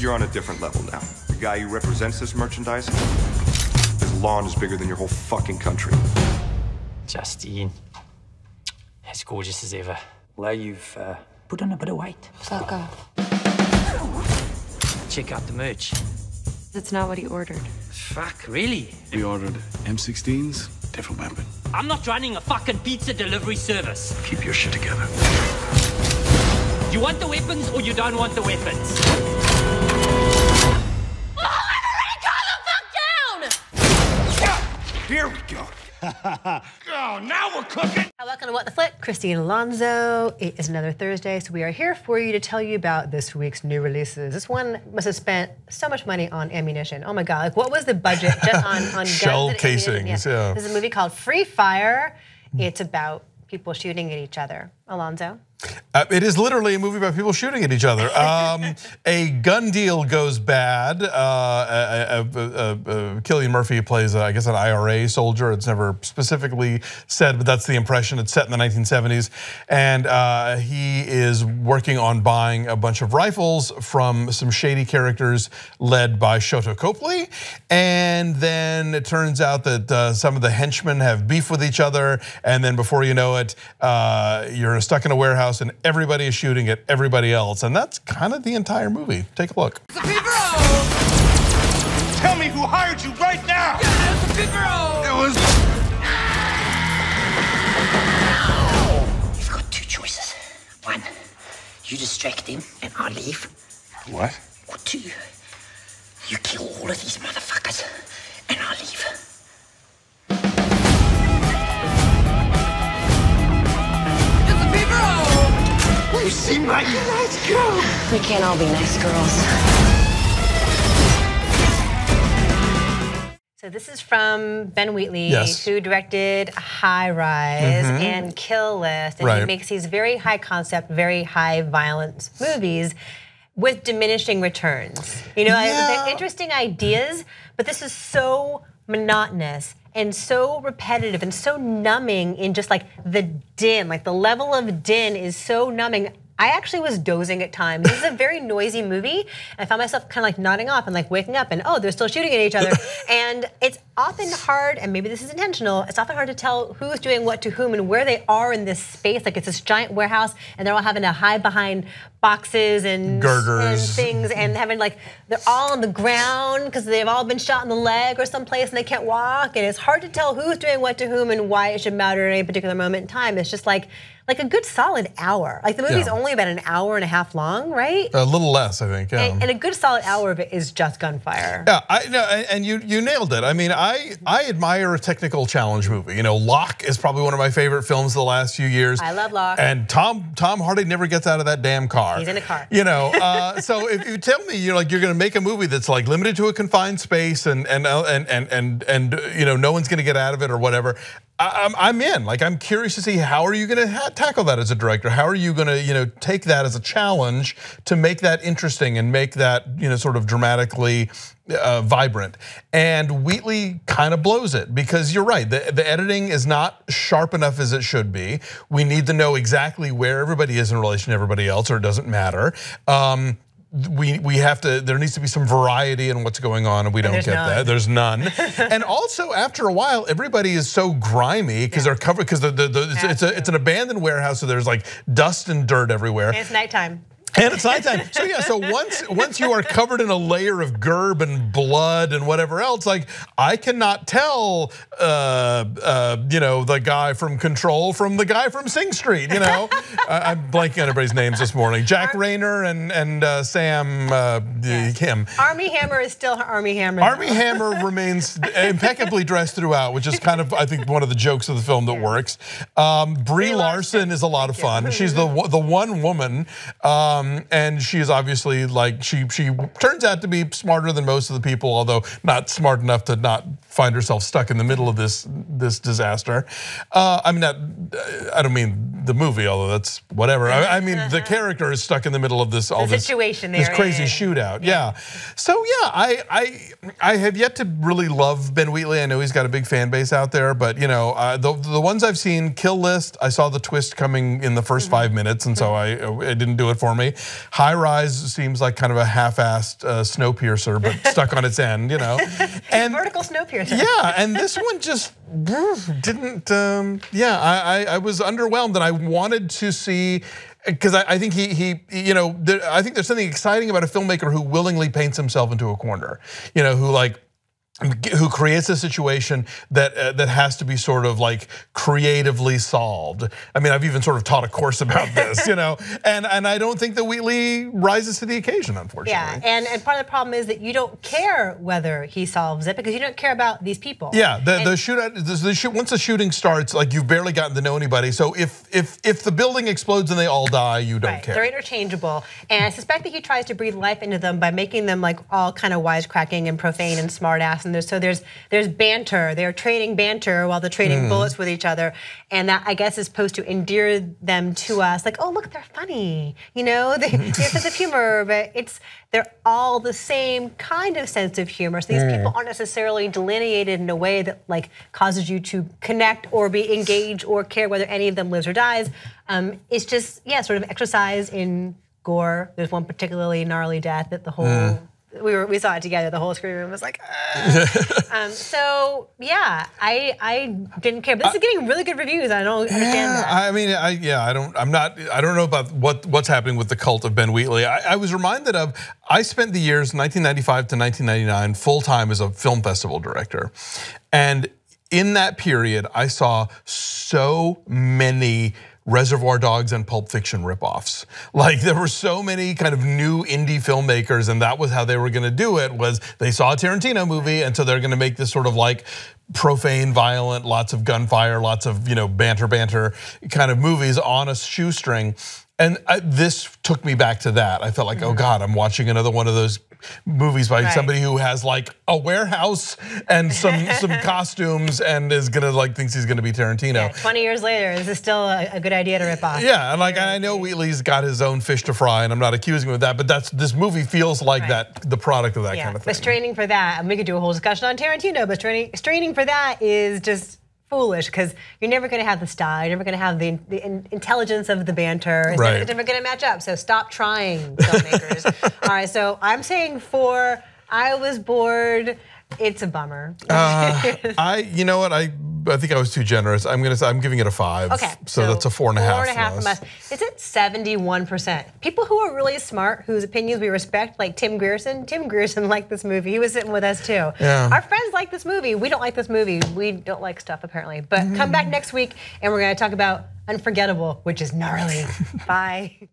You're on a different level now. The guy who represents this merchandise, his lawn is bigger than your whole fucking country. Justine, as gorgeous as ever. Well, you've put on a bit of weight. Fuck off. Check out the merch. That's not what he ordered. Fuck, really? We ordered M16s, different weapon. I'm not running a fucking pizza delivery service. Keep your shit together. You want the weapons or you don't want the weapons? Here we go. Oh, now we're cooking. Welcome to What the Flick, Christine Alonso. It is another Thursday, so we are here for you to tell you about this week's new releases. This one must have spent so much money on ammunition. Oh my God, like what was the budget just on guns shell and casings? Yeah. This is a movie called Free Fire. It's about people shooting at each other. Alonso? It is literally a movie about people shooting at each other. A gun deal goes bad. Cillian Murphy plays, I guess, an IRA soldier. It's never specifically said, but that's the impression. It's set in the 1970s. And he is working on buying a bunch of rifles from some shady characters led by Sharlto Copley. And then it turns out that some of the henchmen have beef with each other. And then before you know it, you're stuck in a warehouse and everybody is shooting at everybody else. And that's kind of the entire movie. Take a look. Tell me who hired you right now! It was... You've got two choices. One, you distract him and I'll leave. What? Or two, you kill all of these motherfuckers and I'll leave. You seem like a nice girl. We can't all be nice girls. So this is from Ben Wheatley, Yes. who directed High Rise and Kill List. And he Right. makes these very high concept, very high violence movies with diminishing returns. You know, Yeah. they're interesting ideas, but this is so monotonous and so repetitive and so numbing in just like the din, like the level of din is so numbing. I actually was dozing at times. This is a very noisy movie. I found myself kind of like nodding off and like waking up and oh, they're still shooting at each other. And it's often hard, and maybe this is intentional, it's often hard to tell who's doing what to whom and where they are in this space. Like it's this giant warehouse and they're all having to hide behind boxes and girders and things and having like, they're all on the ground because they've all been shot in the leg or someplace and they can't walk. And it's hard to tell who's doing what to whom and why it should matter at any particular moment in time. It's just like a good solid hour. Like the movie's only about an hour and a half long, right? A little less, I think, yeah. And a good solid hour of it is just gunfire. Yeah, and you nailed it. I mean, I admire a technical challenge movie. You know, Locke is probably one of my favorite films of the last few years. I love Locke. And Tom Hardy never gets out of that damn car. He's in a car. You know, so if you tell me you're gonna make a movie that's like limited to a confined space and you know no one's gonna get out of it or whatever, I'm in. Like I'm curious to see how are you gonna tackle that as a director? How are you gonna take that as a challenge to make that interesting and make that sort of dramatically vibrant? And Wheatley kind of blows it because you're right. The editing is not sharp enough as it should be. We need to know exactly where everybody is in relation to everybody else, or it doesn't matter. We have to. There needs to be some variety in what's going on, and we don't get that. There's none. And also, after a while, everybody is so grimy because they're covered because it's an abandoned warehouse, so there's like dust and dirt everywhere. And it's nighttime. And it's nighttime. So yeah, so once you are covered in a layer of gerb and blood and whatever else, like I cannot tell the guy from Control from the guy from Sing Street, I'm blanking on everybody's names this morning. Jack Rayner and Sam Kim. Armie Hammer is still Armie Hammer. Armie Hammer remains impeccably dressed throughout, which is kind of, I think, one of the jokes of the film that works. Brie Larson is a lot of fun. She's the one woman. And she is obviously like, she turns out to be smarter than most of the people, although not smart enough to not find herself stuck in the middle of this disaster. I mean, I don't mean the movie, although that's whatever. I mean, the character is stuck in the middle of this situation, this crazy shootout. Yeah. So yeah, I have yet to really love Ben Wheatley. I know he's got a big fan base out there, but the ones I've seen, Kill List, I saw the twist coming in the first 5 minutes, and so it didn't do it for me. okay. High Rise seems like kind of a half-assed Snowpiercer, but stuck on its end, you know. And vertical Snowpiercer. Yeah, and this one just didn't. I was underwhelmed, and I wanted to see. Because I think I think there's something exciting about a filmmaker who willingly paints himself into a corner, you know, who creates a situation that has to be sort of like creatively solved. I mean, I've even sort of taught a course about this, you know, and I don't think that Wheatley rises to the occasion, unfortunately. Yeah, and part of the problem is that you don't care whether he solves it because you don't care about these people. Yeah, the shootout, once the shooting starts, like you've barely gotten to know anybody. So if the building explodes and they all die, you don't care. They're interchangeable, and I suspect that he tries to breathe life into them by making them like all kind of wisecracking and profane and smartass. And there's banter. They're trading banter while they're trading bullets with each other, and that I guess is supposed to endear them to us. Like, oh look, they're funny. You know, they have a sense of humor, but they're all the same kind of sense of humor. So these people aren't necessarily delineated in a way that like causes you to connect or be engaged or care whether any of them lives or dies. It's just sort of exercise in gore. There's one particularly gnarly death that the whole. We saw it together. The whole screen room was like, so yeah, I didn't care. But this is getting really good reviews. I don't understand that. I mean, I don't know about what's happening with the cult of Ben Wheatley. I was reminded of, I spent the years 1995 to 1999 full time as a film festival director, and in that period, I saw so many Reservoir Dogs and Pulp Fiction ripoffs. Like there were so many kind of new indie filmmakers, and that was how they were going to do it. Was they saw a Tarantino movie, and so they're going to make this sort of like profane, violent, lots of gunfire, lots of banter kind of movies on a shoestring. And this took me back to that. I felt like, oh God, I'm watching another one of those movies by somebody who has like a warehouse and some costumes and is gonna like thinks he's gonna be Tarantino. Yeah, 20 years later, this is still a good idea to rip off. Yeah, and like I know Wheatley's got his own fish to fry, and I'm not accusing him of that, but this movie feels like that, the product of that kind of thing. But straining for that, and we could do a whole discussion on Tarantino, but straining for that is just foolish because you're never going to have the style, you're never going to have the intelligence of the banter. It's never going to match up. So stop trying, filmmakers. All right, so I'm saying 4. I was bored. It's a bummer. You know what? I think I was too generous. I'm giving it a 5. Okay, so that's a 4.5. 4.5 from us. It's at 71%. People who are really smart, whose opinions we respect, like Tim Grierson. Tim Grierson liked this movie. He was sitting with us too. Yeah. Our friends like this movie. We don't like this movie. We don't like stuff apparently. But come back next week and we're going to talk about Unforgettable, which is gnarly. Bye.